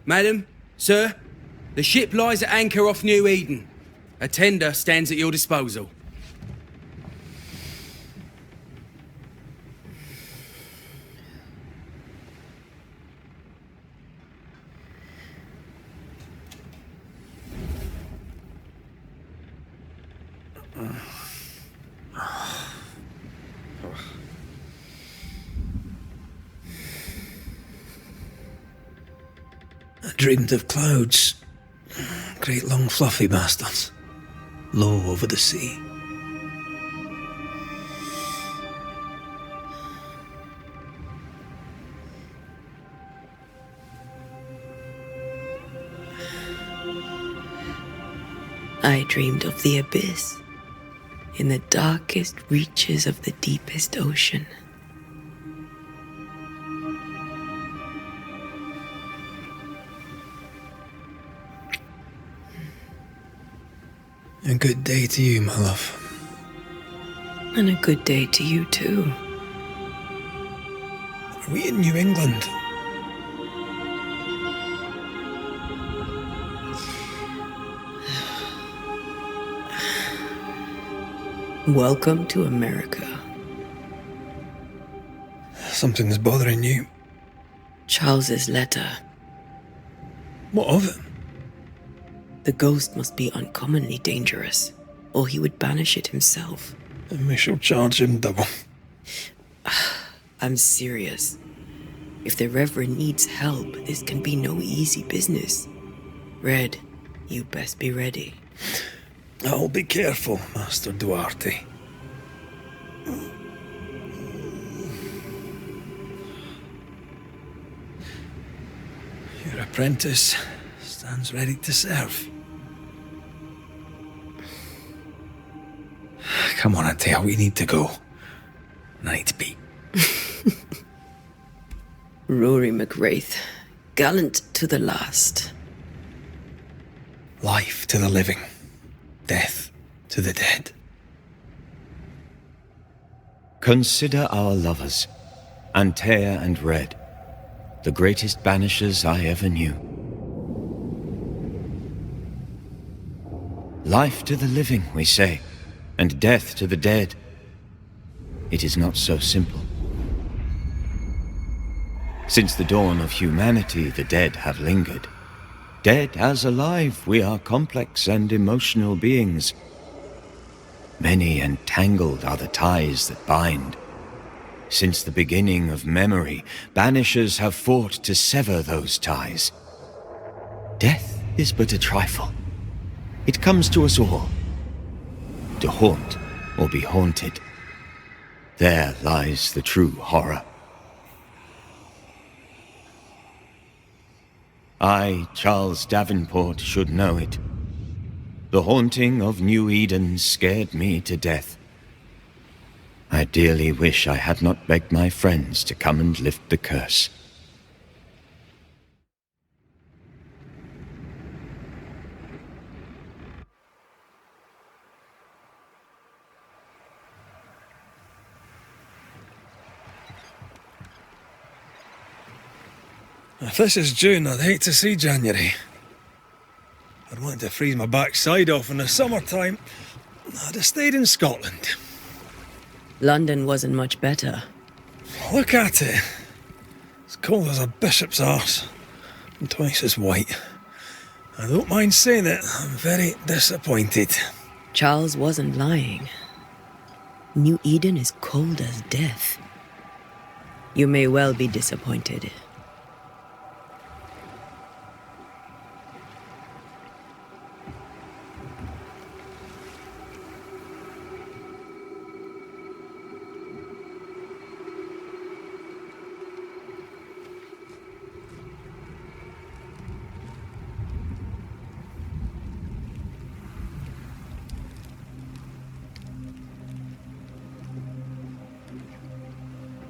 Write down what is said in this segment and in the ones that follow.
Madam, sir, the ship lies at anchor off New Eden. A tender stands at your disposal. I dreamed of clouds. Great long fluffy bastards. Low over the sea. I dreamed of the abyss, in the darkest reaches of the deepest ocean. A good day to you, my love. And a good day to you, too. Are we in New England? Welcome to America. Something's bothering you. Charles's letter. What of it? The ghost must be uncommonly dangerous, or he would banish it himself. And we shall charge him double. I'm serious. If the Reverend needs help, this can be no easy business. Red, you best be ready. I'll be careful, Master Duarte. Your apprentice stands ready to serve. Come on, Atea, we need to go. I need to be. Rory McWraith, gallant to the last. Life to the living, death to the dead. Consider our lovers, Antea and Red, the greatest banishers I ever knew. Life to the living, we say, and death to the dead. It is not so simple. Since the dawn of humanity, the dead have lingered. Dead as alive, we are complex and emotional beings. Many and tangled are the ties that bind. Since the beginning of memory, banishers have fought to sever those ties. Death is but a trifle. It comes to us all. To haunt or be haunted. There lies the true horror. I, Charles Davenport, should know it. The haunting of New Eden scared me to death. I dearly wish I had not begged my friends to come and lift the curse. If this is June, I'd hate to see January. I'd want to freeze my backside off in the summertime. I'd have stayed in Scotland. London wasn't much better. Look at it. It's cold as a bishop's arse, and twice as white. I don't mind saying it, I'm very disappointed. Charles wasn't lying. New Eden is cold as death. You may well be disappointed.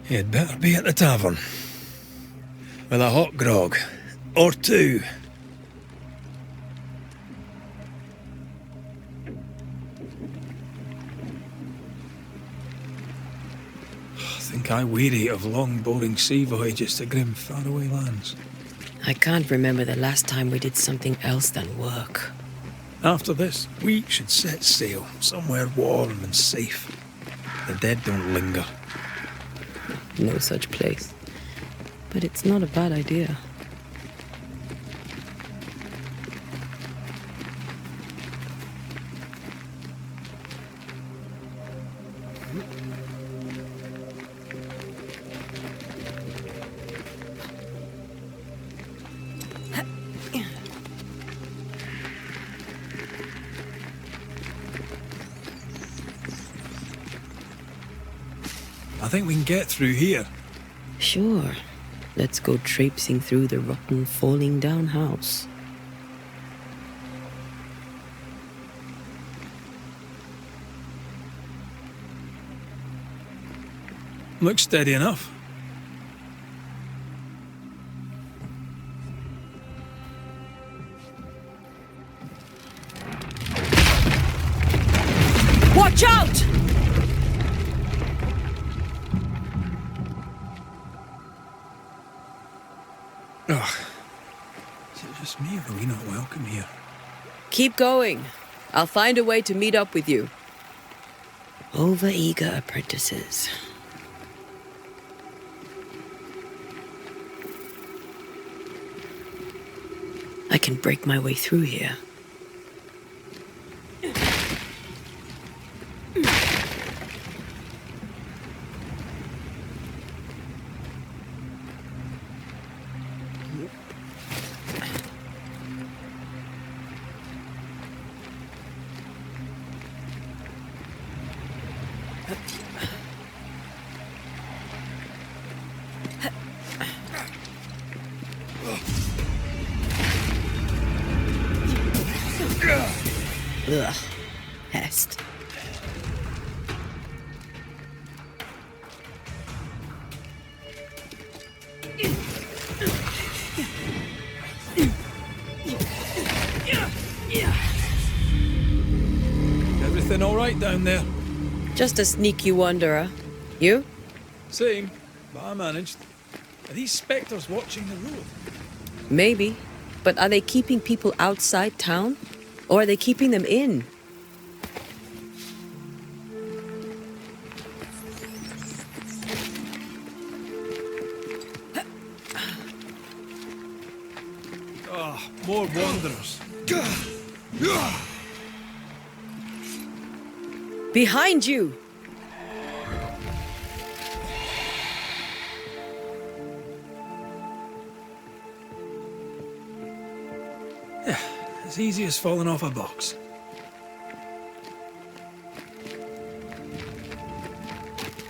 You'd better be at the tavern. With a hot grog. Or two. I think I weary of long, boring sea voyages to grim, faraway lands. I can't remember the last time we did something else than work. After this, we should set sail somewhere warm and safe. The dead don't linger. No such place. But it's not a bad idea. I think we can get through here. Sure. Let's go traipsing through the rotten, falling down house. Looks steady enough. Watch out! Ugh. Is it just me or are we not welcome here? Keep going. I'll find a way to meet up with you. Over-eager apprentices. I can break my way through here. Ugh. Pest. Everything all right down there? Just a sneaky wanderer. You? Same, but I managed. Are these spectres watching the road? Maybe. But are they keeping people outside town? Or are they keeping them in? Ah, more wanderers. Behind you! As easy as falling off a box.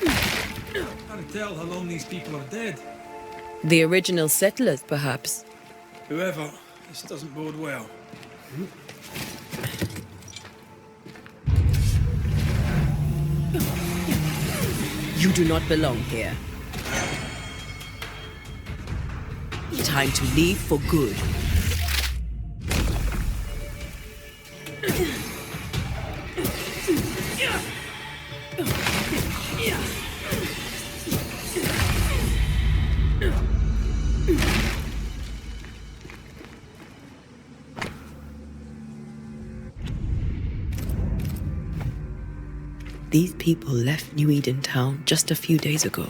Can't tell how long these people are dead. The original settlers, perhaps. Whoever, this doesn't bode well. You do not belong here. Time to leave for good. These people left New Eden town just a few days ago.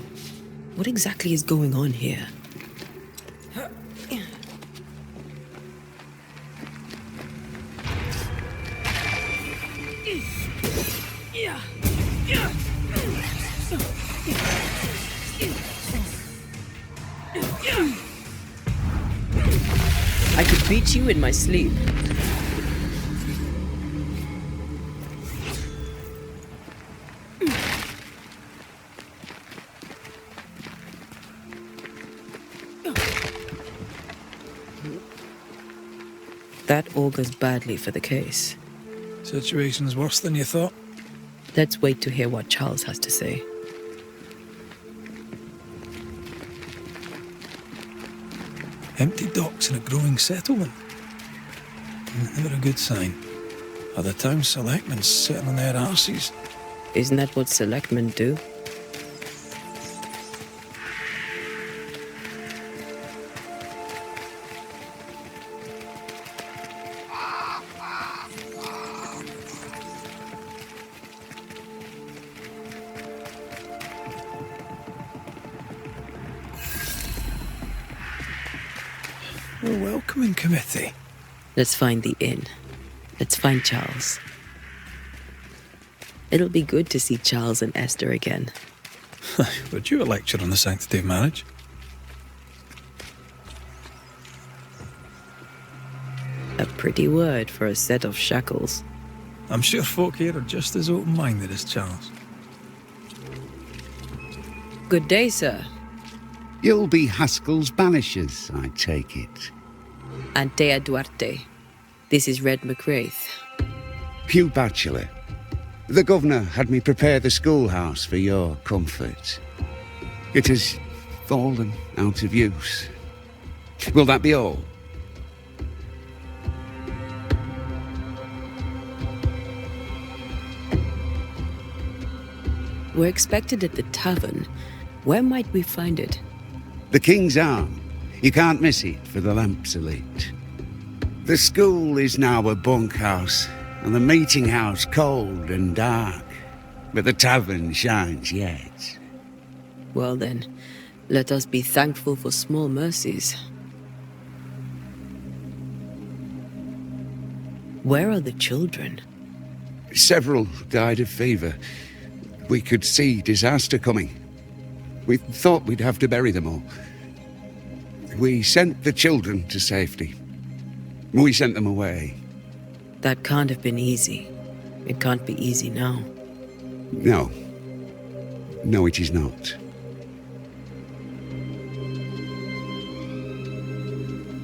What exactly is going on here? I could beat you in my sleep. That augurs badly for the case. Situation's worse than you thought. Let's wait to hear what Charles has to say. Empty docks in a growing settlement. Never a good sign. Are the town selectmen sitting on their arses? Isn't that what selectmen do? A welcoming committee. Let's find the inn. Let's find Charles. It'll be good to see Charles and Esther again. Would you a lecture on the sanctity of marriage? A pretty word for a set of shackles. I'm sure folk here are just as open-minded as Charles. Good day, sir. You'll be Haskell's Banishers, I take it. Antea Duarte. This is Red McWraith. Hugh Bachelor. The governor had me prepare the schoolhouse for your comfort. It has fallen out of use. Will that be all? We're expected at the tavern. Where might we find it? The King's Arm. You can't miss it for the lamps are lit. The school is now a bunkhouse, and the meeting house cold and dark. But the tavern shines yet. Well then, let us be thankful for small mercies. Where are the children? Several died of fever. We could see disaster coming. We thought we'd have to bury them all. We sent the children to safety. We sent them away. That can't have been easy. It can't be easy now. No. No, it is not.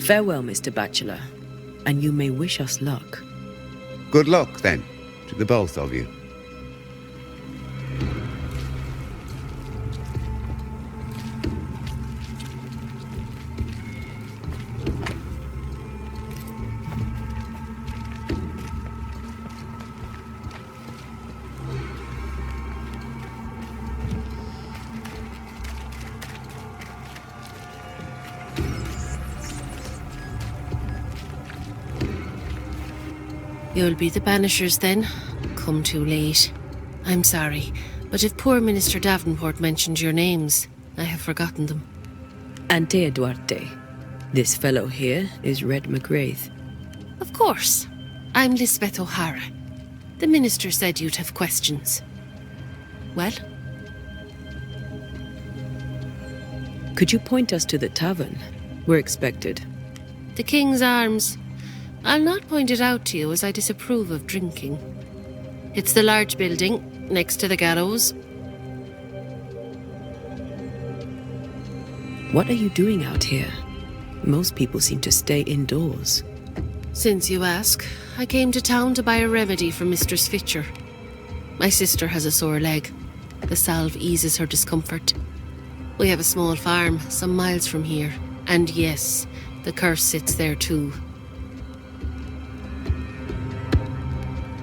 Farewell, Mr. Bachelor, and you may wish us luck. Good luck, then, to the both of you. You'll be the Banishers then? Come too late. I'm sorry, but if poor Minister Davenport mentioned your names, I have forgotten them. Antea Duarte. This fellow here is Red McWraith. Of course. I'm Lisbeth O'Hara. The Minister said you'd have questions. Well? Could you point us to the tavern? We're expected. The King's Arms. I'll not point it out to you as I disapprove of drinking. It's the large building, next to the gallows. What are you doing out here? Most people seem to stay indoors. Since you ask, I came to town to buy a remedy for Mistress Fitcher. My sister has a sore leg. The salve eases her discomfort. We have a small farm, some miles from here. And yes, the curse sits there too.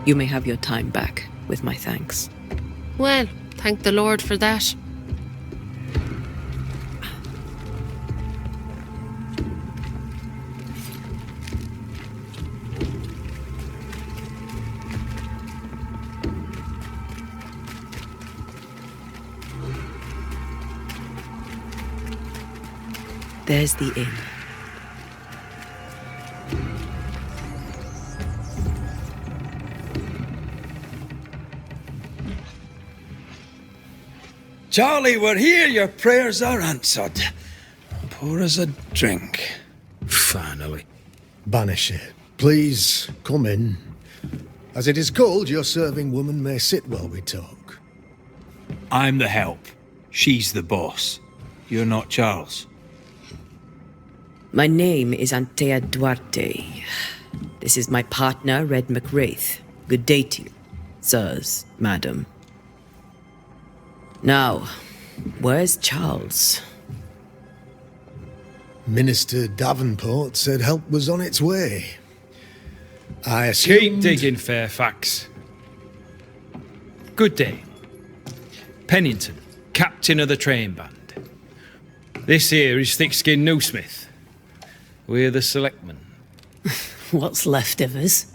You may have your time back, with my thanks. Well, thank the Lord for that. There's the inn. Charlie, we're here. Your prayers are answered. Pour us a drink. Finally. Banisher, please come in. As it is cold, your serving woman may sit while we talk. I'm the help. She's the boss. You're not Charles. My name is Antea Duarte. This is my partner, Red McWraith. Good day to you, sirs, madam. Now, where's Charles? Minister Davenport said help was on its way. I Keep assumed... digging, Fairfax. Good day. Pennington, captain of the train band. This here is Thick-Skinned Noosmith. We're the selectmen. What's left of us?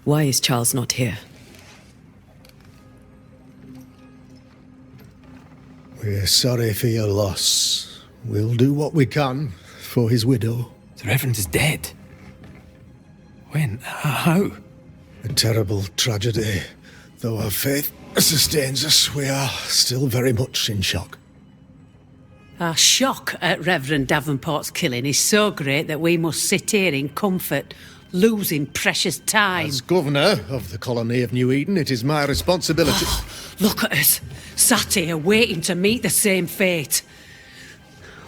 Why is Charles not here? We're sorry for your loss. We'll do what we can. for his widow. The Reverend is dead. When? How? A terrible tragedy. Though our faith sustains us, we are still very much in shock. Our shock at Reverend Davenport's killing is so great that we must sit here in comfort, losing precious time. As governor of the colony of New Eden, it is my responsibility... Look at us, sat here waiting to meet the same fate.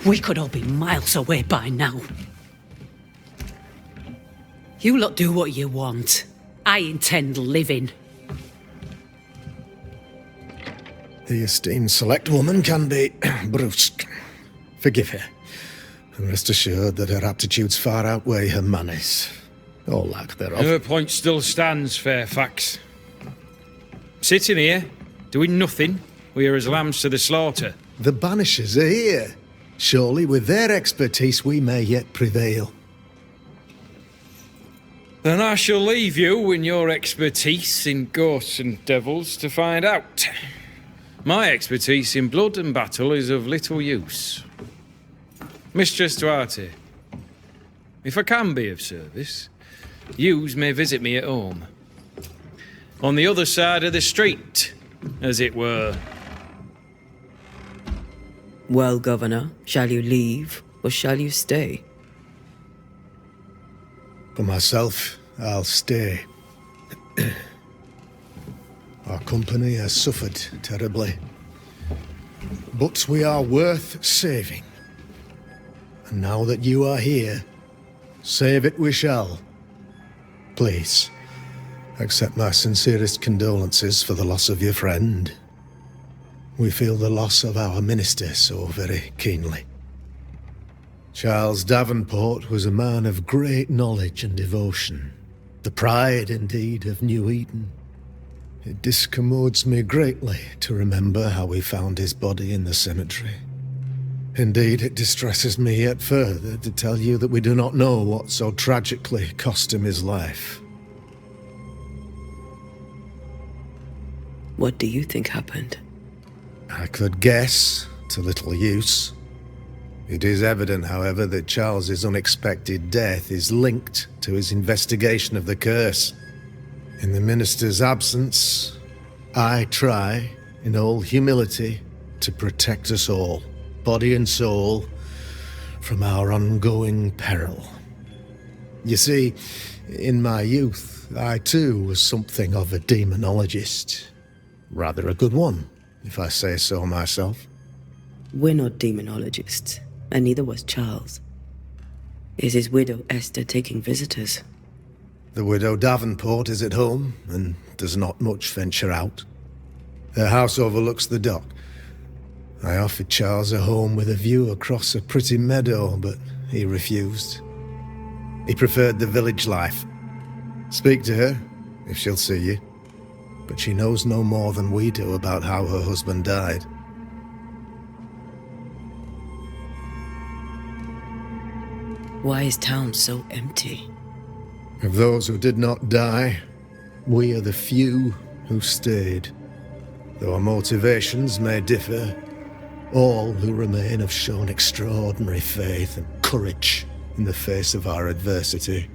We could all be miles away by now. You lot do what you want. I intend living. The esteemed select woman can be brusque. Forgive her, and rest assured that her aptitudes far outweigh her manners, or lack thereof. Her point still stands, Fairfax. Sitting here, doing nothing, we are as lambs to the slaughter. The Banishers are here. Surely with their expertise we may yet prevail. Then I shall leave you and your expertise in ghosts and devils to find out. My expertise in blood and battle is of little use. Mistress Duarte, if I can be of service, yous may visit me at home. On the other side of the street, as it were. Well, Governor, shall you leave or shall you stay? For myself, I'll stay. Our company has suffered terribly. But we are worth saving. And now that you are here, save it we shall. Please, accept my sincerest condolences for the loss of your friend. We feel the loss of our minister so very keenly. Charles Davenport was a man of great knowledge and devotion. The pride, indeed, of New Eden. It discommodes me greatly to remember how we found his body in the cemetery. Indeed, it distresses me yet further to tell you that we do not know what so tragically cost him his life. What do you think happened? I could guess, to little use. It is evident, however, that Charles's unexpected death is linked to his investigation of the curse. In the minister's absence, I try, in all humility, to protect us all, body and soul, from our ongoing peril. You see, in my youth, I too was something of a demonologist. Rather a good one, if I say so myself. We're not demonologists, and neither was Charles. Is his widow Esther taking visitors? The widow Davenport is at home, and does not much venture out. Her house overlooks the dock. I offered Charles a home with a view across a pretty meadow, but he refused. He preferred the village life. Speak to her, if she'll see you. But she knows no more than we do about how her husband died. Why is town so empty? Of those who did not die, we are the few who stayed. Though our motivations may differ, all who remain have shown extraordinary faith and courage in the face of our adversity.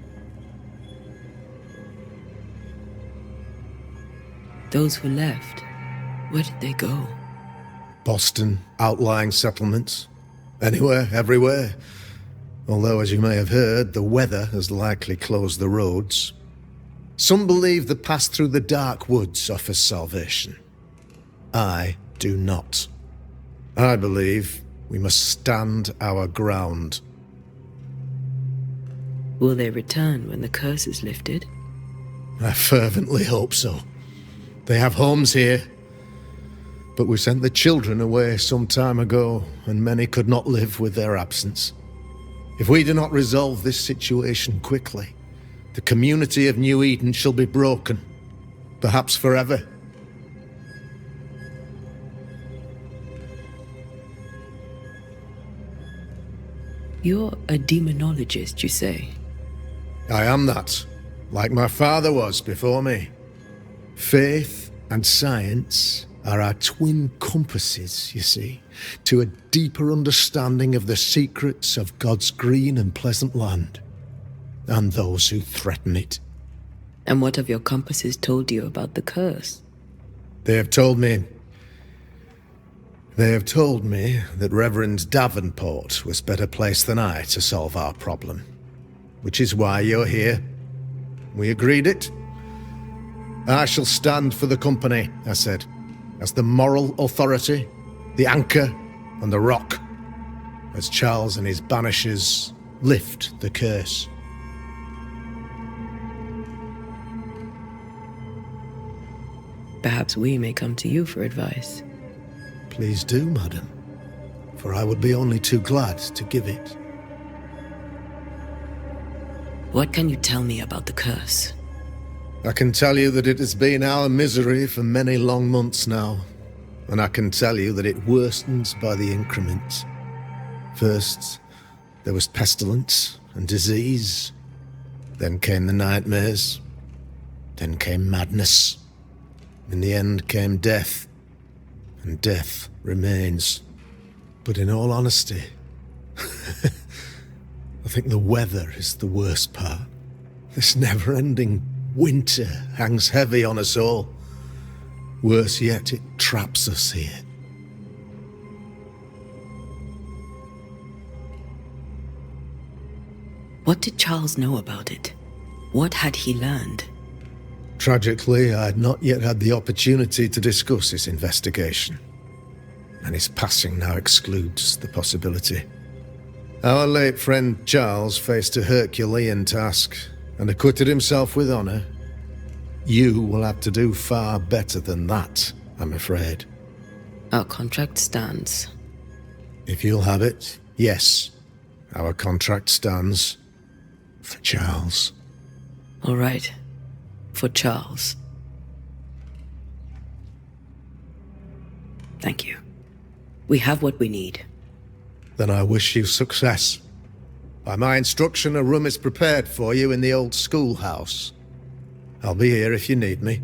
Those who left, where did they go? Boston, outlying settlements. Anywhere, everywhere. Although, as you may have heard, the weather has likely closed the roads. Some believe the path through the dark woods offers salvation. I do not. I believe we must stand our ground. Will they return when the curse is lifted? I fervently hope so. They have homes here. But we sent the children away some time ago, and many could not live with their absence. If we do not resolve this situation quickly, the community of New Eden shall be broken, perhaps forever. You're a demonologist, you say? I am that, like my father was before me. Faith and science are our twin compasses, you see, to a deeper understanding of the secrets of God's green and pleasant land, and those who threaten it. And what have your compasses told you about the curse? They have told me that Reverend Davenport was better placed than I to solve our problem, which is why you're here. We agreed it. I shall stand for the company, I said, as the moral authority, the anchor, and the rock, as Charles and his Banishers lift the curse. Perhaps we may come to you for advice. Please do, madam, for I would be only too glad to give it. What can you tell me about the curse? I can tell you that it has been our misery for many long months now, and I can tell you that it worsens by the increment. First, there was pestilence and disease. Then came the nightmares. Then came madness. In the end came death, and death remains. But in all honesty, I think the weather is the worst part. This never-ending winter hangs heavy on us all. Worse yet, it traps us here. What did Charles know about it? What had he learned? Tragically, I had not yet had the opportunity to discuss his investigation, and his passing now excludes the possibility. Our late friend Charles faced a Herculean task and acquitted himself with honor. You will have to do far better than that, I'm afraid. Our contract stands. If you'll have it, yes, our contract stands. For Charles. All right. For Charles. Thank you. We have what we need. Then I wish you success. By my instruction, a room is prepared for you in the old schoolhouse. I'll be here if you need me.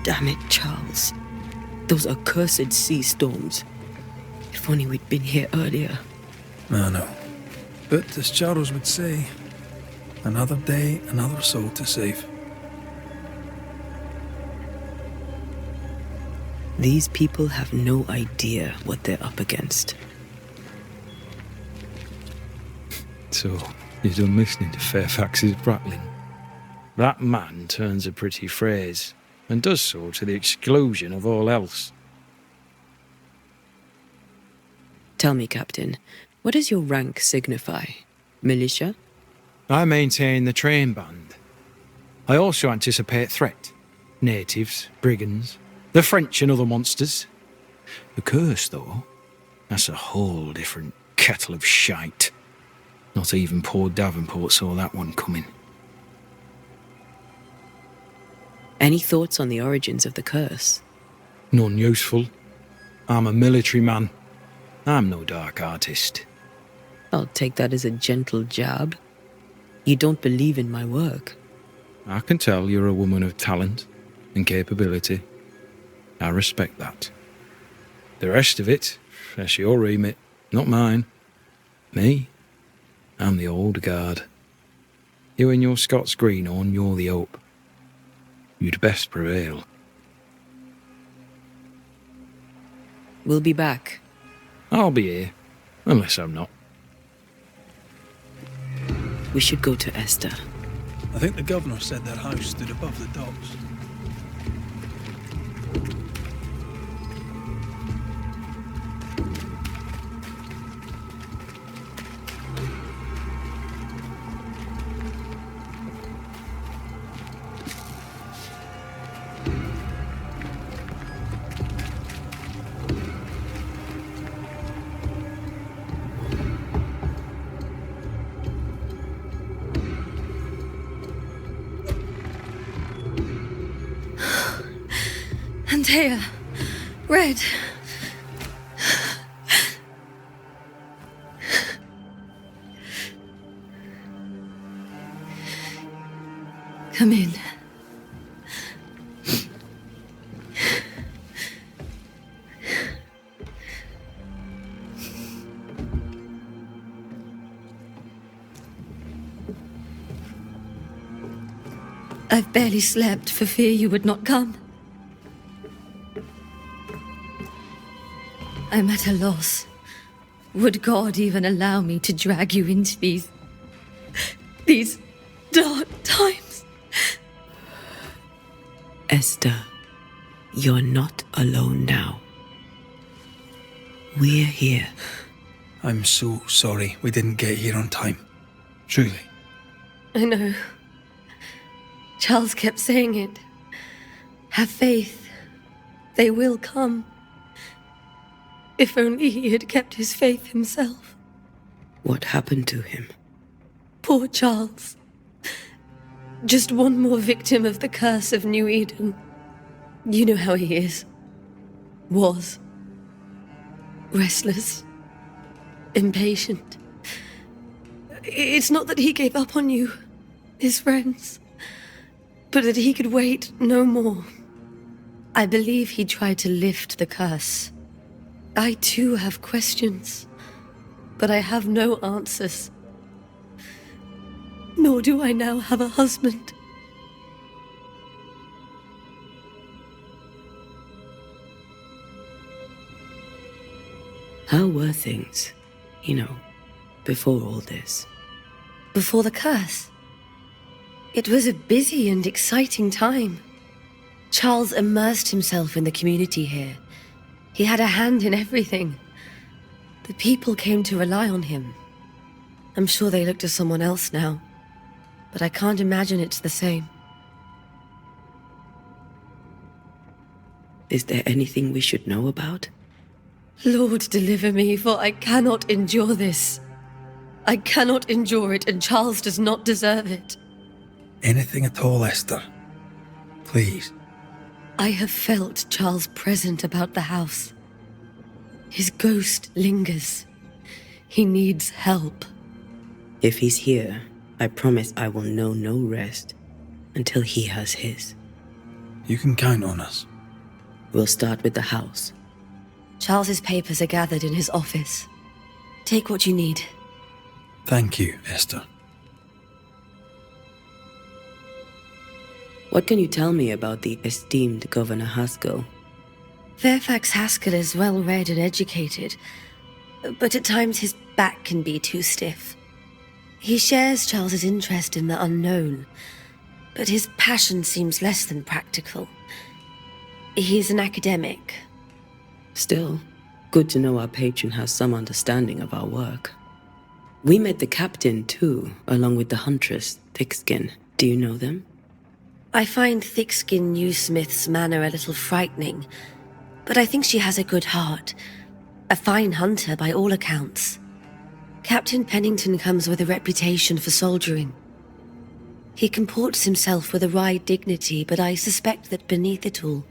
Damn it, Charles. Those accursed sea storms. If only we'd been here earlier. I know. But as Charles would say, another day, another soul to save. These people have no idea what they're up against. So, you're done listening to Fairfax's prattling. That man turns a pretty phrase, and does so to the exclusion of all else. Tell me, Captain, what does your rank signify? Militia? I maintain the train band. I also anticipate threat. Natives, brigands, the French and other monsters. The curse, though, that's a whole different kettle of shite. Not even poor Davenport saw that one coming. Any thoughts on the origins of the curse? None useful. I'm a military man. I'm no dark artist. I'll take that as a gentle jab. You don't believe in my work. I can tell you're a woman of talent and capability. I respect that. The rest of it, that's your remit, not mine. Me? I'm the old guard. You and your Scots greenhorn, you're the hope. You'd best prevail. We'll be back. I'll be here, unless I'm not. We should go to Esther. I think the governor said that house stood above the docks. Antea, Red, Come in. I've barely slept for fear you would not come. I'm at a loss. Would God even allow me to drag you into these dark times? Esther, you're not alone now. We're here. I'm so sorry we didn't get here on time. Truly. I know. Charles kept saying it. Have faith. They will come. If only he had kept his faith himself. What happened to him? Poor Charles. Just one more victim of the curse of New Eden. You know how he is. Was. Restless. Impatient. It's not that he gave up on you, his friends, but that he could wait no more. I believe he tried to lift the curse. I too have questions, but I have no answers. Nor do I now have a husband. How were things, before all this? Before the curse? It was a busy and exciting time. Charles immersed himself in the community here. He had a hand in everything. The people came to rely on him. I'm sure they look to someone else now, but I can't imagine it's the same. Is there anything we should know about? Lord, deliver me, for I cannot endure this. I cannot endure it, and Charles does not deserve it. Anything at all, Esther. Please. I have felt Charles present about the house. His ghost lingers. He needs help. If he's here, I promise I will know no rest until he has his. You can count on us. We'll start with the house. Charles's papers are gathered in his office. Take what you need. Thank you, Esther. What can you tell me about the esteemed Governor Haskell? Fairfax Haskell is well read and educated, but at times his back can be too stiff. He shares Charles's interest in the unknown, but his passion seems less than practical. He's an academic. Still, good to know our patron has some understanding of our work. We met the captain too, along with the huntress, Thickskin. Do you know them? I find Thickskin Newsmith's manner a little frightening, but I think she has a good heart. A fine hunter by all accounts. Captain Pennington comes with a reputation for soldiering. He comports himself with a wry dignity, but I suspect that beneath it all,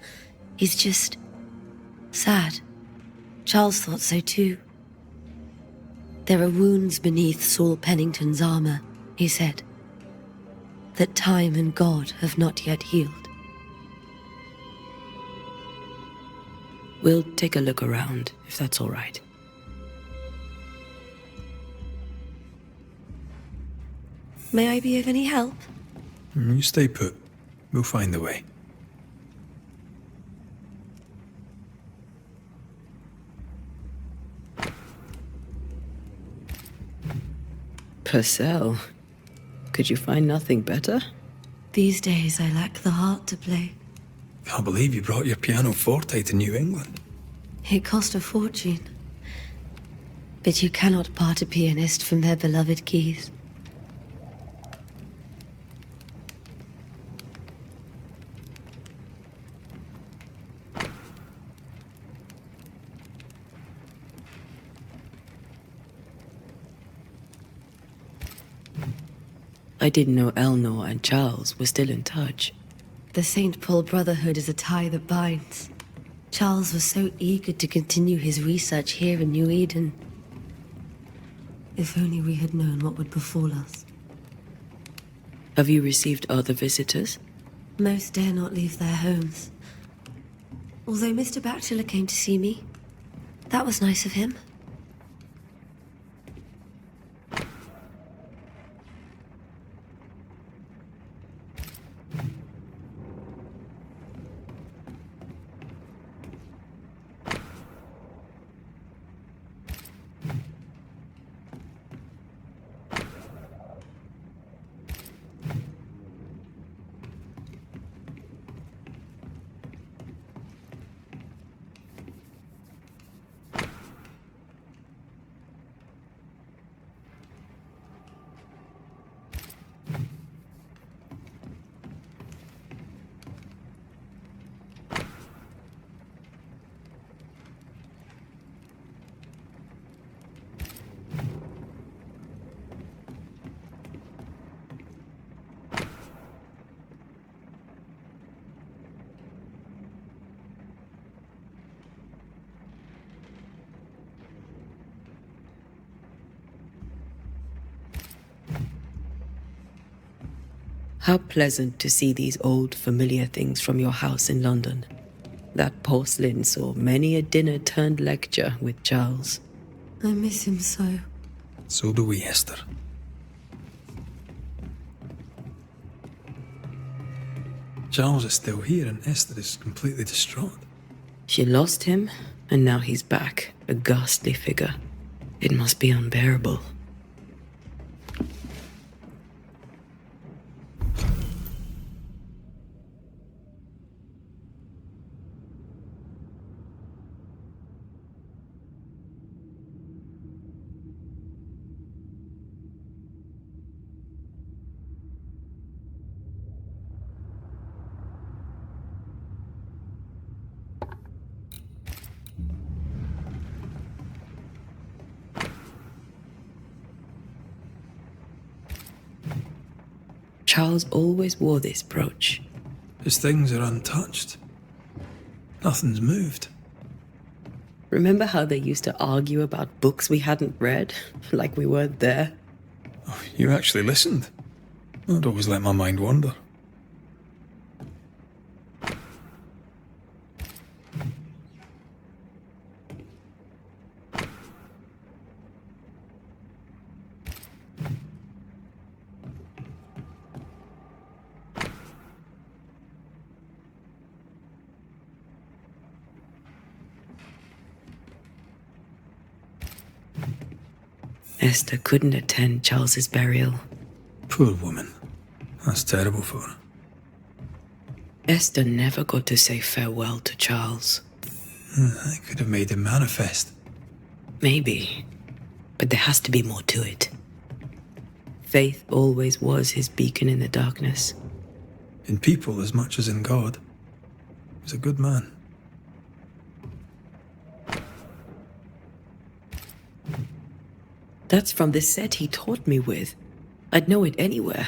he's just sad. Charles thought so too. There are wounds beneath Saul Pennington's armor, he said, that time and God have not yet healed. We'll take a look around, if that's all right. May I be of any help? You stay put. We'll find the way. Purcell, could you find nothing better? These days I lack the heart to play. Can't believe you brought your pianoforte to New England. It cost a fortune. But you cannot part a pianist from their beloved keys. I didn't know Eleanor and Charles were still in touch. The St. Paul Brotherhood is a tie that binds. Charles was so eager to continue his research here in New Eden. If only we had known what would befall us. Have you received other visitors? Most dare not leave their homes. Although Mr. Bachelor came to see me. That was nice of him. How pleasant to see these old, familiar things from your house in London. That porcelain saw many a dinner-turned-lecture with Charles. I miss him so. So do we, Esther. Charles is still here and Esther is completely distraught. She lost him, and now he's back, a ghastly figure. It must be unbearable. Charles always wore this brooch. His things are untouched. Nothing's moved. Remember how they used to argue about books we hadn't read? Like we weren't there? Oh, you actually listened. I'd always let my mind wander. Esther couldn't attend Charles's burial. Poor woman. That's terrible for her. Esther never got to say farewell to Charles. I could have made him manifest. Maybe. But there has to be more to it. Faith always was his beacon in the darkness. In people as much as in God. He was a good man. That's from the set he taught me with. I'd know it anywhere.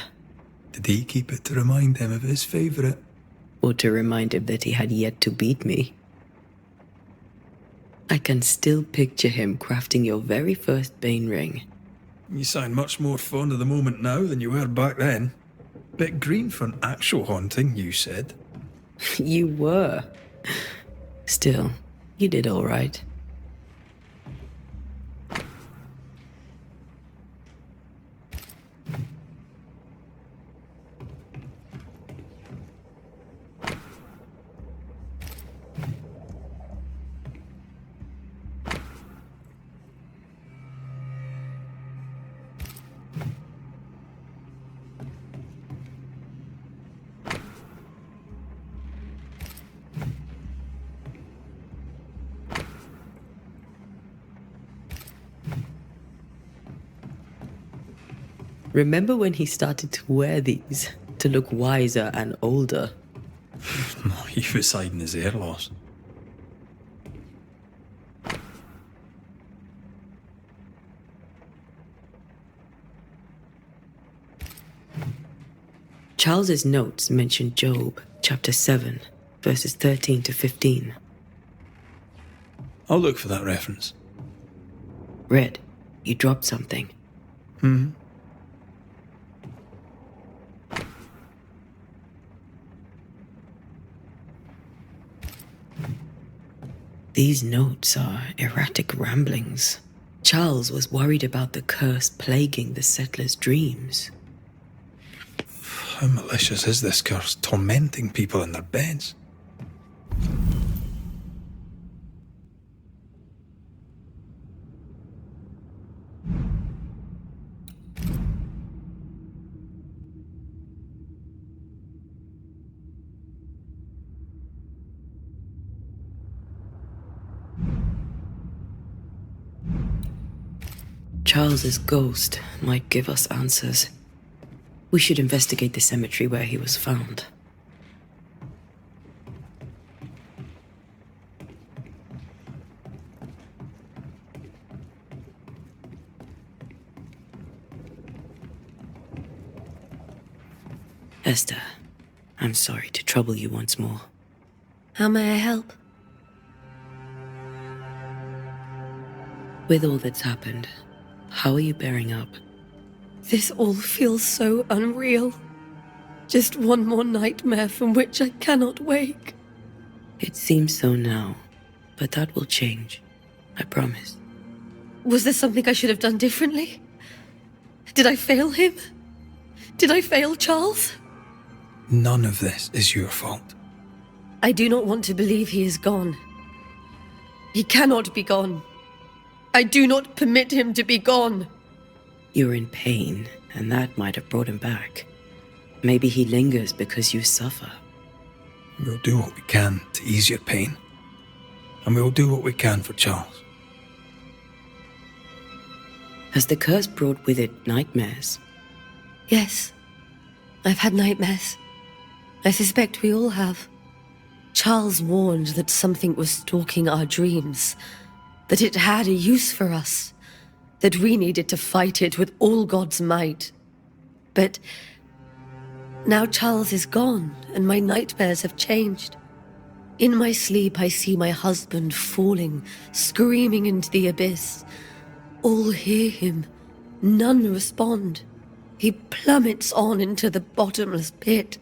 Did he keep it to remind him of his favourite? Or to remind him that he had yet to beat me. I can still picture him crafting your very first Bane ring. You sound much more fond of the moment now than you were back then. Bit green for an actual haunting, you said. You were. Still, you did all right. Remember when he started to wear these to look wiser and older? He was hiding his hair loss. Charles's notes mention Job, chapter 7, verses 13 to 15. I'll look for that reference. Red, you dropped something. Hmm? These notes are erratic ramblings. Charles was worried about the curse plaguing the settlers' dreams. How malicious is this curse, tormenting people in their beds? Charles's ghost might give us answers. We should investigate the cemetery where he was found. Esther, I'm sorry to trouble you once more. How may I help? With all that's happened, how are you bearing up? This all feels so unreal. Just one more nightmare from which I cannot wake. It seems so now, but that will change. I promise. Was there something I should have done differently? Did I fail him? Did I fail Charles? None of this is your fault. I do not want to believe he is gone. He cannot be gone. I do not permit him to be gone. You're in pain, and that might have brought him back. Maybe he lingers because you suffer. We'll do what we can to ease your pain. And we'll do what we can for Charles. Has the curse brought with it nightmares? Yes. I've had nightmares. I suspect we all have. Charles warned that something was stalking our dreams, that it had a use for us, that we needed to fight it with all God's might. But now Charles is gone, and my nightmares have changed. In my sleep, I see my husband falling, screaming into the abyss. All hear him. None respond. He plummets on into the bottomless pit.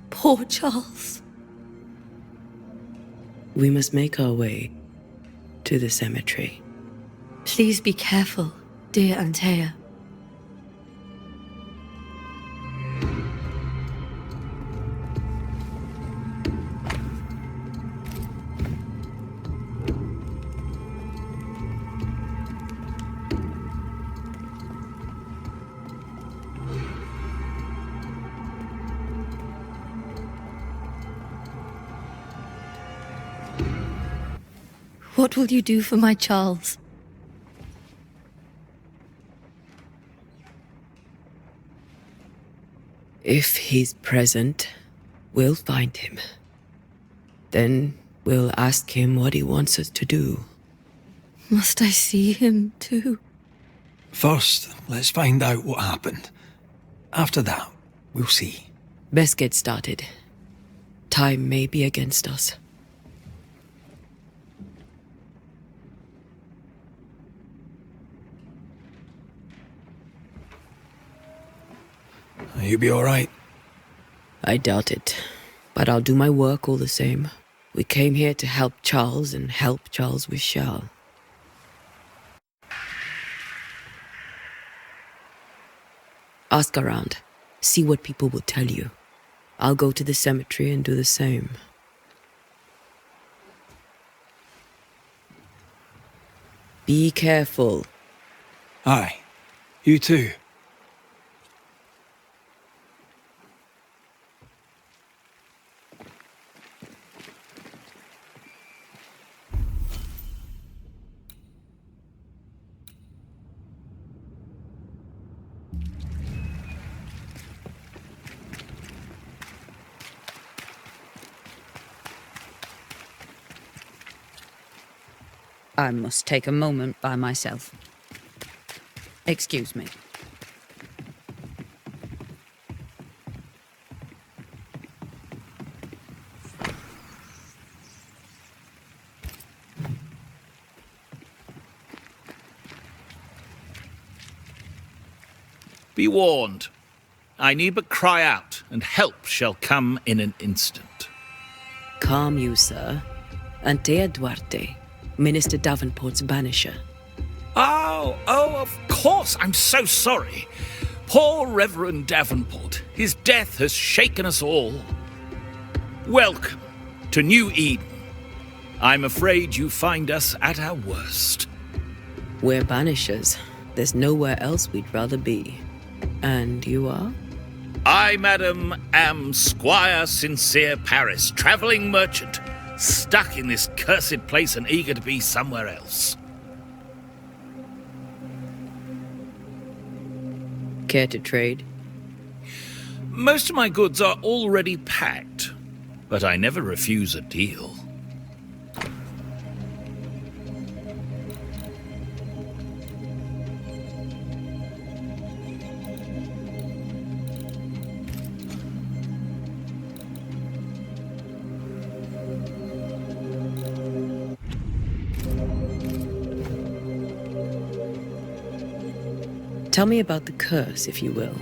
Poor Charles. We must make our way to the cemetery. Please be careful, dear Antea. What will you do for my Charles? If he's present, we'll find him. Then we'll ask him what he wants us to do. Must I see him too? First, let's find out what happened. After that, we'll see. Best get started. Time may be against us. You'll be all right. I doubt it, but I'll do my work all the same. We came here to help Charles, and help Charles we shall. Ask around. See what people will tell you. I'll go to the cemetery and do the same. Be careful. Aye. You too. I must take a moment by myself. Excuse me. Be warned. I need but cry out, and help shall come in an instant. Calm you, sir. Antea Duarte, Minister Davenport's banisher. Oh, of course. I'm so sorry. Poor Reverend Davenport. His death has shaken us all. Welcome to New Eden. I'm afraid you find us at our worst. We're banishers. There's nowhere else we'd rather be. And you are? I, madam, am Squire Sincere Paris, travelling merchant, stuck in this cursed place and eager to be somewhere else. Care to trade? Most of my goods are already packed, but I never refuse a deal. Tell me about the curse, if you will.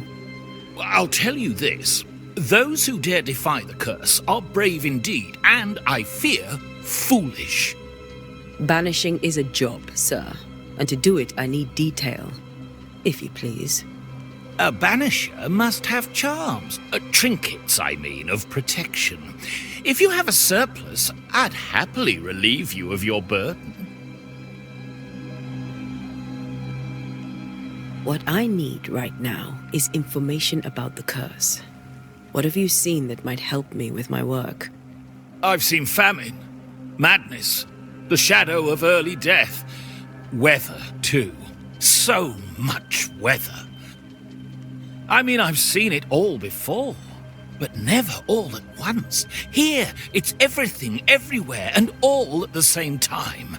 I'll tell you this. Those who dare defy the curse are brave indeed, and, I fear, foolish. Banishing is a job, sir. And to do it, I need detail. If you please. A banisher must have charms. Trinkets, I mean, of protection. If you have a surplus, I'd happily relieve you of your burden. What I need right now is information about the curse. What have you seen that might help me with my work? I've seen famine, madness, the shadow of early death, weather, too. So much weather. I mean, I've seen it all before, but never all at once. Here, it's everything, everywhere, and all at the same time.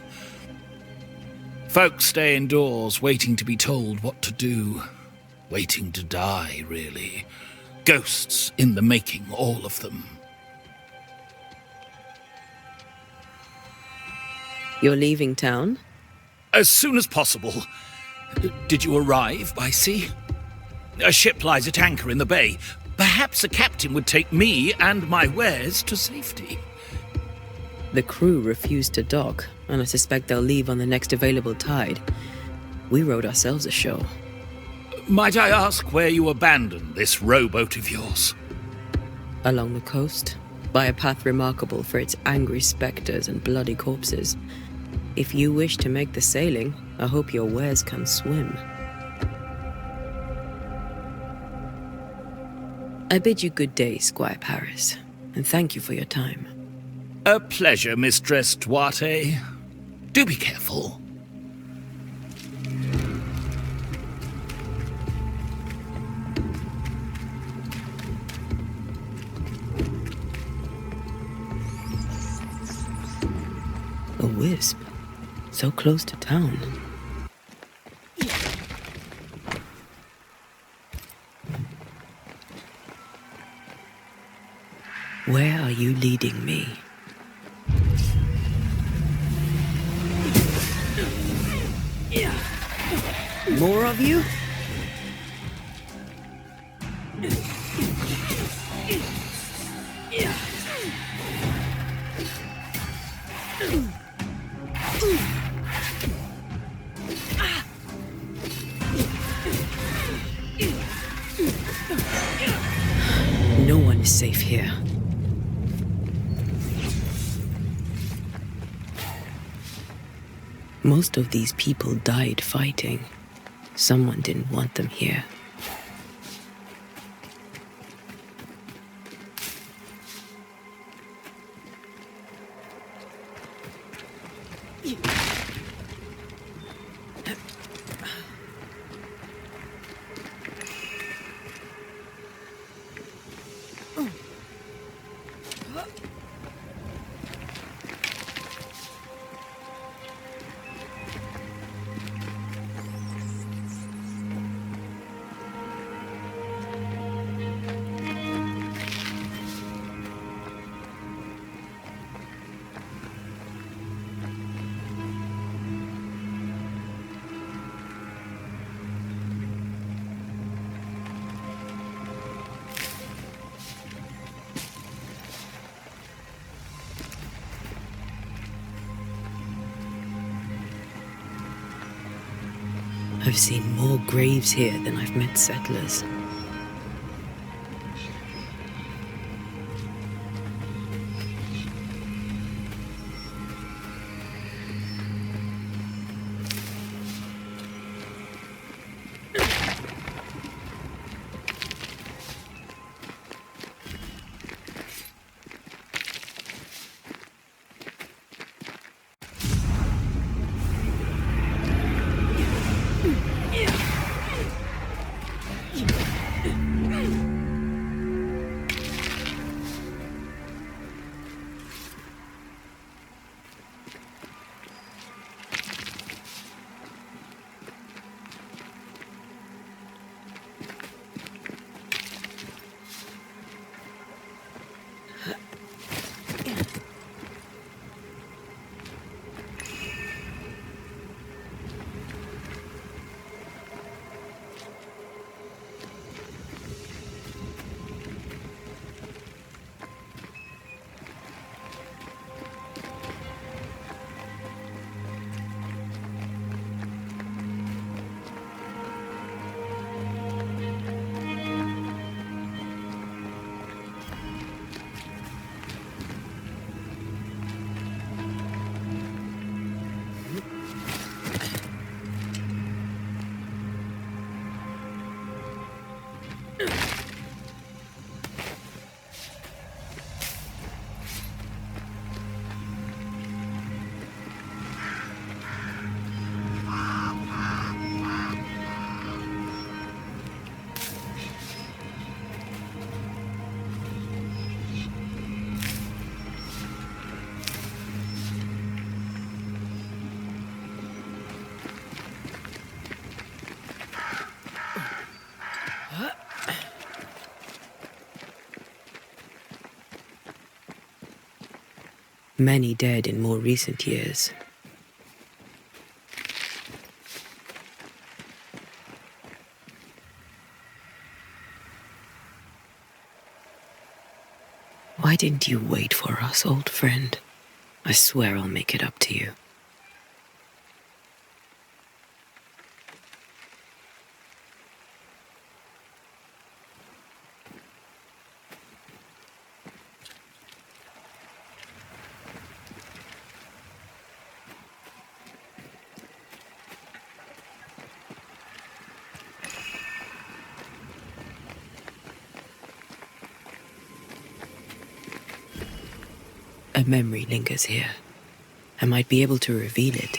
Folks stay indoors, waiting to be told what to do. Waiting to die, really. Ghosts in the making, all of them. You're leaving town? As soon as possible. Did you arrive by sea? A ship lies at anchor in the bay. Perhaps a captain would take me and my wares to safety. The crew refused to dock, and I suspect they'll leave on the next available tide. We rode ourselves ashore. Might I ask where you abandoned this rowboat of yours? Along the coast, by a path remarkable for its angry spectres and bloody corpses. If you wish to make the sailing, I hope your wares can swim. I bid you good day, Squire Paris, and thank you for your time. A pleasure, Mistress Duarte. Do be careful. A wisp, so close to town. Where are you leading me? More of you? No one is safe here. Most of these people died fighting. Someone didn't want them here. I've seen more graves here than I've met settlers. Many dead in more recent years. Why didn't you wait for us, old friend? I swear I'll make it up to you. A memory lingers here. I might be able to reveal it.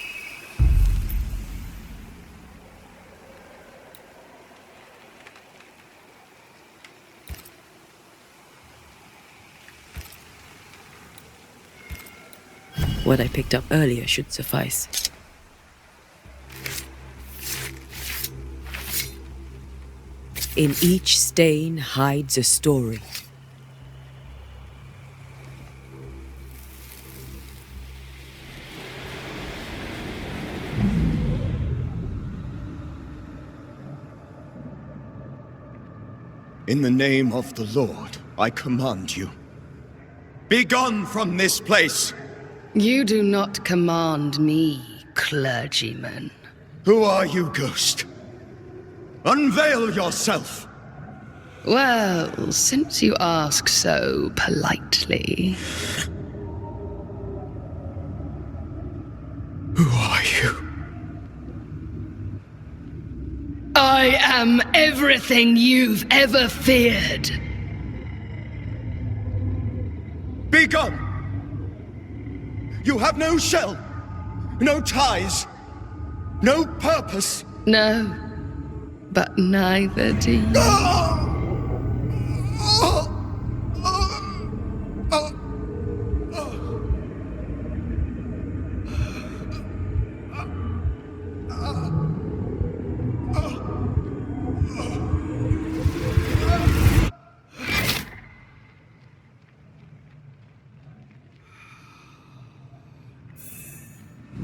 What I picked up earlier should suffice. In each stain hides a story. In the name of the Lord, I command you. Be gone from this place! You do not command me, clergyman. Who are you, ghost? Unveil yourself! Well, since you ask so politely... Who are you? I am everything you've ever feared. Be gone! You have no shell, no ties, no purpose. No, but neither do you.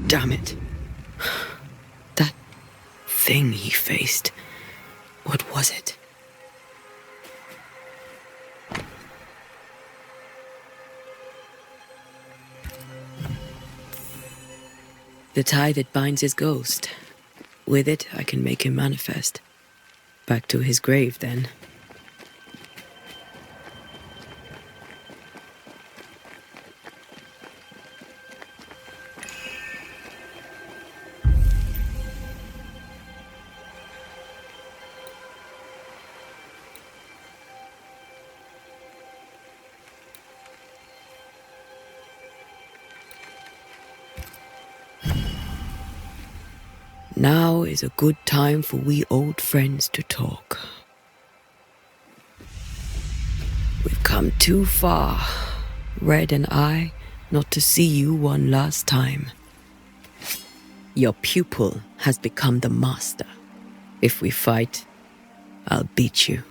Damn it. That thing he faced. What was it? The tie that binds his ghost. With it, I can make him manifest. Back to his grave, then. Now is a good time for we old friends to talk. We've come too far, Red and I, not to see you one last time. Your pupil has become the master. If we fight, I'll beat you.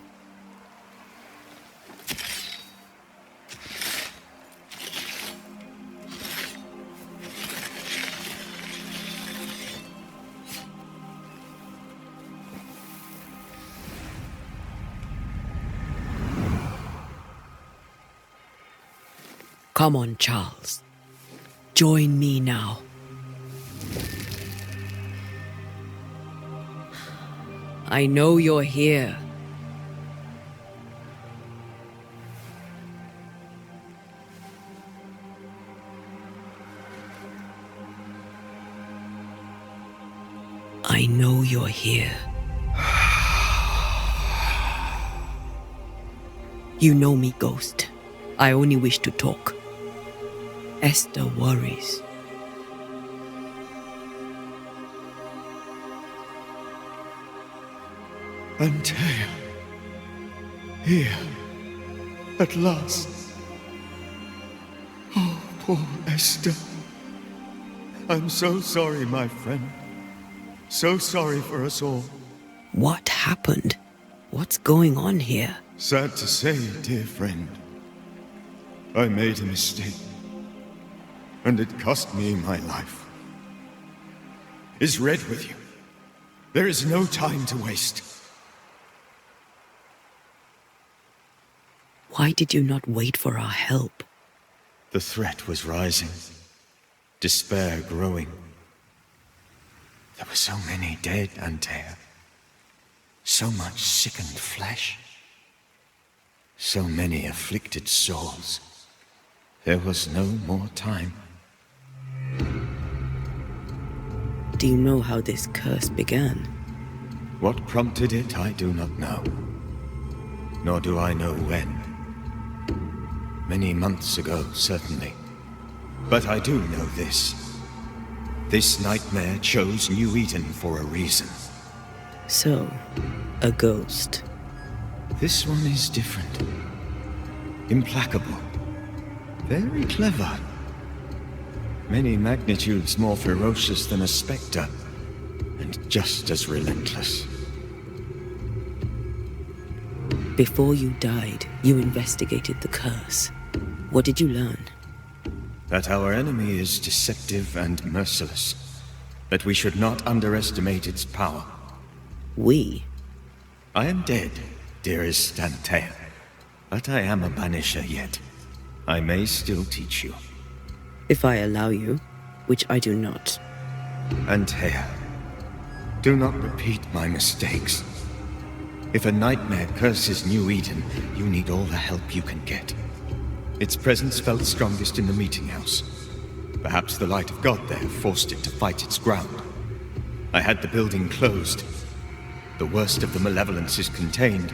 Come on, Charles. Join me now. I know you're here. I know you're here. You know me, Ghost. I only wish to talk. Esther worries. Antea. Here. At last. Oh, poor Esther. I'm so sorry, my friend. So sorry for us all. What happened? What's going on here? Sad to say, dear friend. I made a mistake. And it cost me my life. Is Red with you? There is no time to waste. Why did you not wait for our help? The threat was rising. Despair growing. There were so many dead, Antea. So much sickened flesh. So many afflicted souls. There was no more time. Do you know how this curse began? What prompted it, I do not know. Nor do I know when. Many months ago, certainly. But I do know this. This nightmare chose New Eden for a reason. So, a ghost. This one is different. Implacable. Very clever. Many magnitudes more ferocious than a spectre, and just as relentless. Before you died, you investigated the curse. What did you learn? That our enemy is deceptive and merciless. That we should not underestimate its power. We? I am dead, dearest Antea. But I am a Banisher yet. I may still teach you. If I allow you, which I do not. Antea, do not repeat my mistakes. If a nightmare curses New Eden, you need all the help you can get. Its presence felt strongest in the meeting house. Perhaps the light of God there forced it to fight its ground. I had the building closed. The worst of the malevolence is contained,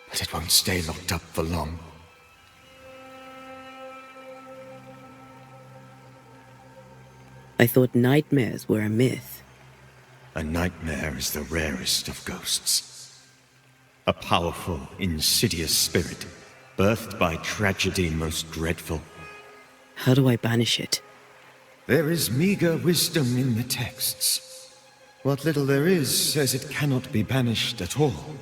but it won't stay locked up for long. I thought nightmares were a myth. A nightmare is the rarest of ghosts. A powerful, insidious spirit, birthed by tragedy most dreadful. How do I banish it? There is meager wisdom in the texts. What little there is says it cannot be banished at all.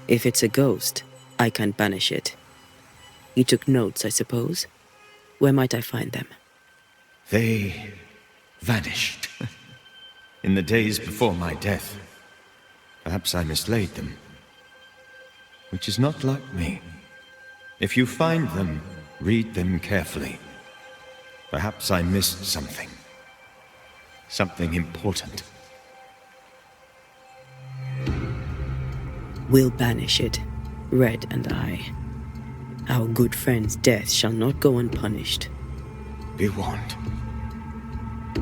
If it's a ghost, I can't banish it. You took notes, I suppose? Where might I find them? They vanished. In the days before my death. Perhaps I mislaid them. Which is not like me. If you find them, read them carefully. Perhaps I missed something. Something important. We'll banish it, Red and I. Our good friend's death shall not go unpunished. Be warned.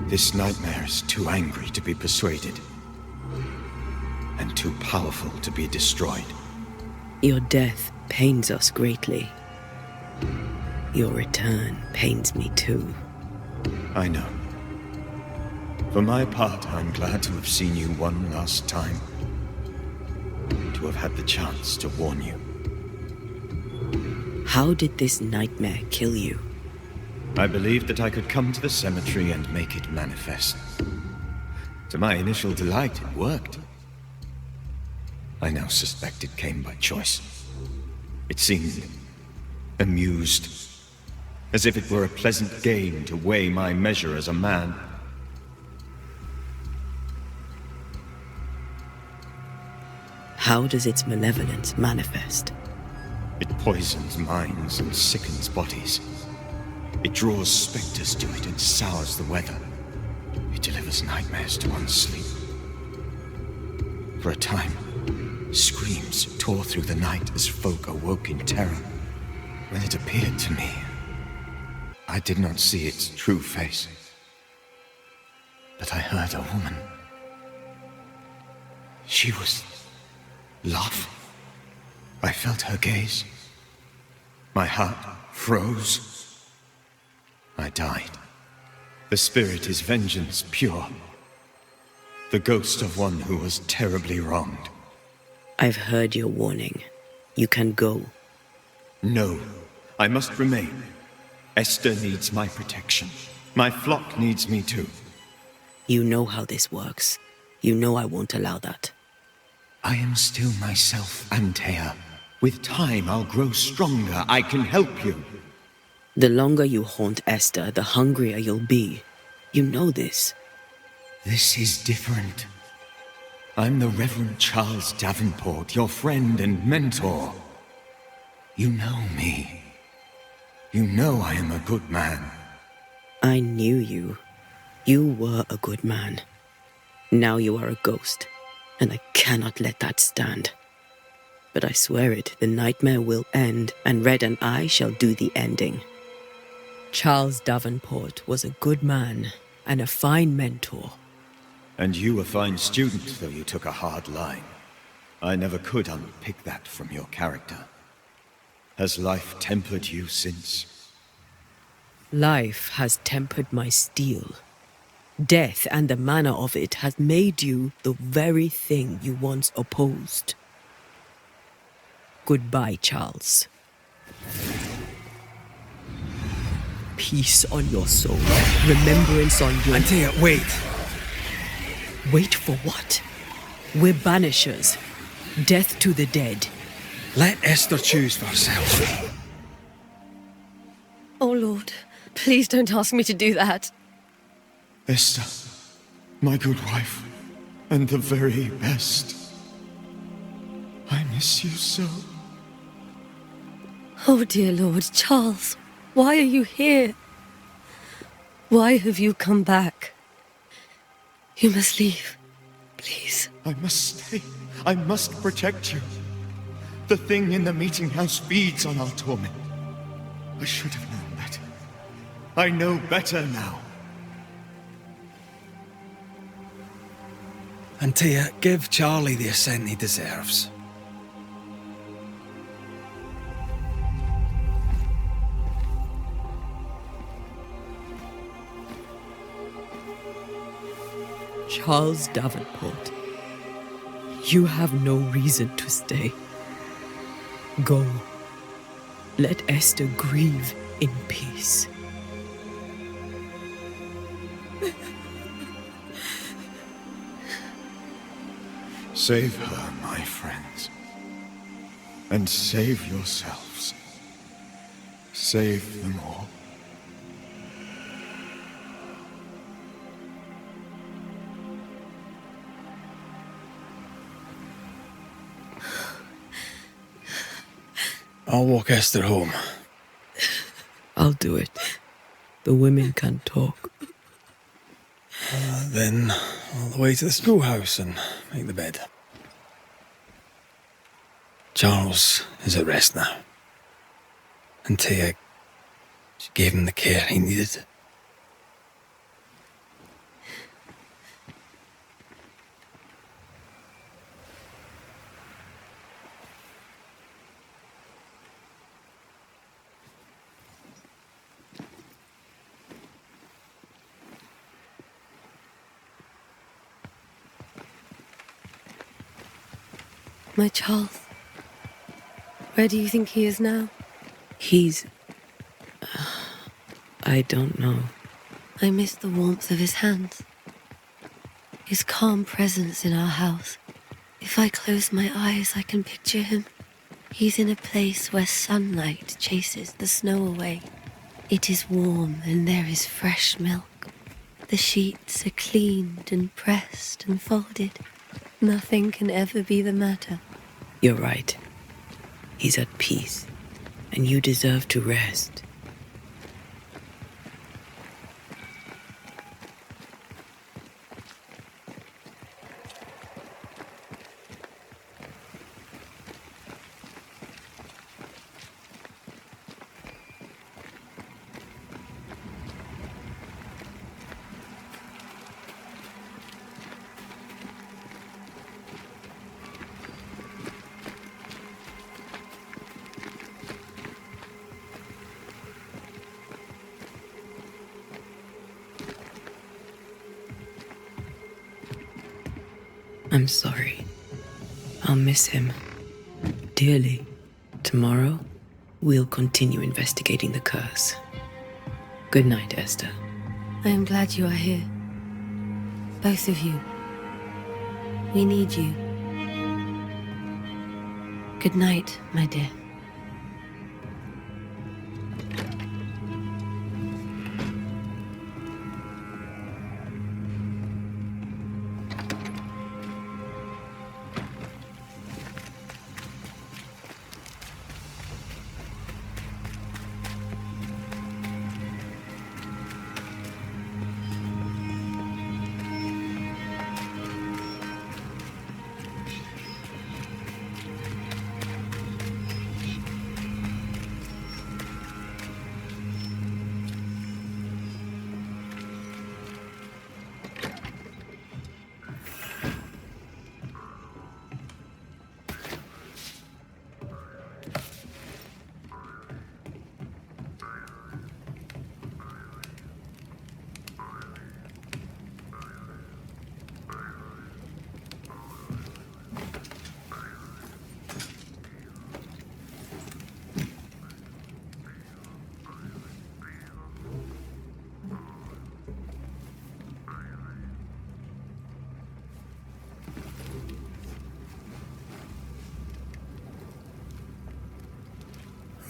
This nightmare is too angry to be persuaded, and too powerful to be destroyed. Your death pains us greatly. Your return pains me too. I know. For my part, I'm glad to have seen you one last time. To have had the chance to warn you. How did this nightmare kill you? I believed that I could come to the cemetery and make it manifest. To my initial delight, it worked. I now suspect it came by choice. It seemed amused, as if it were a pleasant game to weigh my measure as a man. How does its malevolence manifest? It poisons minds and sickens bodies. It draws specters to it and sours the weather. It delivers nightmares to one's sleep. For a time, screams tore through the night as folk awoke in terror. When it appeared to me, I did not see its true face. But I heard a woman. She was laughing. I felt her gaze. My heart froze. I died. The spirit is vengeance pure. The ghost of one who was terribly wronged. I've heard your warning. You can go. No, I must remain. Esther needs my protection. My flock needs me too. You know how this works. You know I won't allow that. I am still myself, Antea. With time, I'll grow stronger. I can help you. The longer you haunt Esther, the hungrier you'll be. You know this. This is different. I'm the Reverend Charles Davenport, your friend and mentor. You know me. You know I am a good man. I knew you. You were a good man. Now you are a ghost, and I cannot let that stand. But I swear it, the nightmare will end, and Red and I shall do the ending. Charles Davenport was a good man and a fine mentor. And you a fine student, though you took a hard line. I never could unpick that from your character. Has life tempered you since? Life has tempered my steel. Death and the manner of it has made you the very thing you once opposed. Goodbye, Charles. Peace on your soul. Remembrance on your... Antea, wait. Wait for what? We're banishers. Death to the dead. Let Esther choose for herself. Oh, Lord, please don't ask me to do that. Esther, my good wife, and the very best. I miss you so. Oh, dear Lord, Charles, why are you here? Why have you come back? You must leave, please. I must stay. I must protect you. The thing in the meeting house feeds on our torment. I should have known better. I know better now. Antea, give Charlie the ascent he deserves. Charles Davenport, you have no reason to stay. Go. Let Esther grieve in peace. Save her, my friends. And save yourselves. Save them all. I'll walk Esther home. I'll do it. The women can talk. Then all the way to the schoolhouse and make the bed. Charles is at rest now. And Tia, she gave him the care he needed. My Charles. Where do you think he is now? He's... I don't know. I miss the warmth of his hands. His calm presence in our house. If I close my eyes, I can picture him. He's in a place where sunlight chases the snow away. It is warm and there is fresh milk. The sheets are cleaned and pressed and folded. Nothing can ever be the matter. You're right. He's at peace, and you deserve to rest. I'm sorry. I'll miss him dearly. Tomorrow, we'll continue investigating the curse. Good night, Esther. I am glad you are here. Both of you. We need you. Good night, my dear.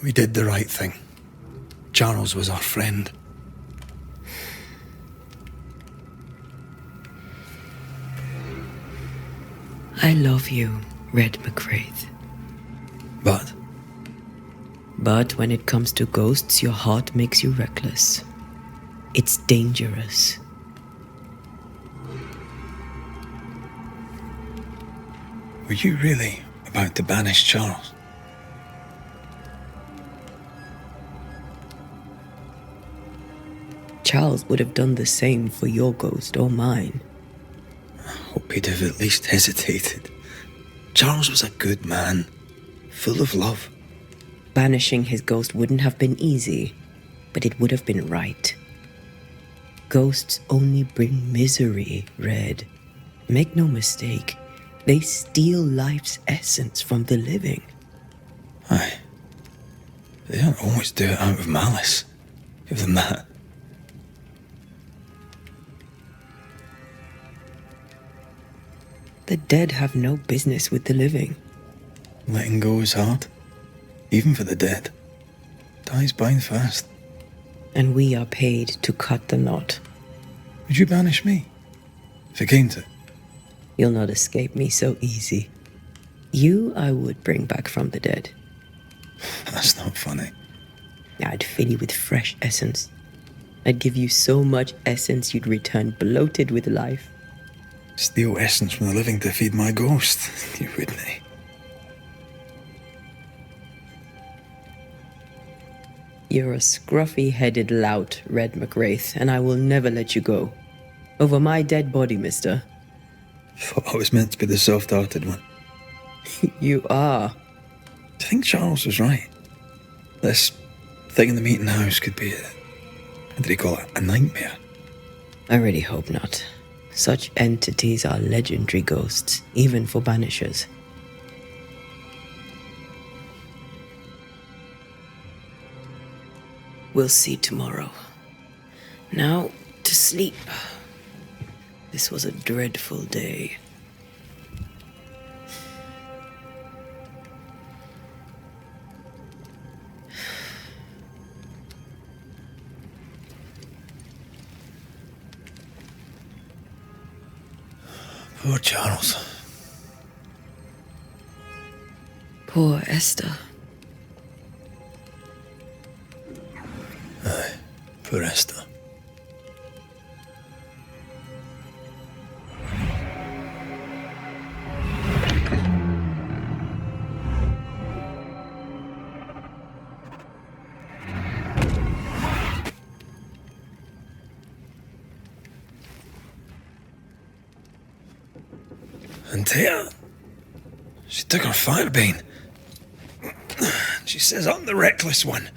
We did the right thing. Charles was our friend. I love you, Red McCraith. But? But when it comes to ghosts, your heart makes you reckless. It's dangerous. Were you really about to banish Charles? Charles would have done the same for your ghost or mine. I hope he'd have at least hesitated. Charles was a good man, full of love. Banishing his ghost wouldn't have been easy, but it would have been right. Ghosts only bring misery, Red. Make no mistake, they steal life's essence from the living. Aye. They don't always do it out of malice. Give them that. The dead have no business with the living. Letting go is hard, even for the dead. Time's bind fast. And we are paid to cut the knot. Would you banish me, if it came to it? You'll not escape me so easy. You I would bring back from the dead. That's not funny. I'd fill you with fresh essence. I'd give you so much essence you'd return bloated with life. Steal essence from the living to feed my ghost, you wouldn't. You're a scruffy-headed lout, Red McWraith, and I will never let you go. Over my dead body, mister. Thought I was meant to be the soft-hearted one. You are. I think Charles was right. This thing in the meeting house could be what did he call it? A nightmare? I really hope not. Such entities are legendary ghosts, even for Banishers. We'll see tomorrow. Now, to sleep. This was a dreadful day. Poor Charles. Poor Esther. Aye, poor Esther. And Tia, she took her firebane. She says I'm the reckless one.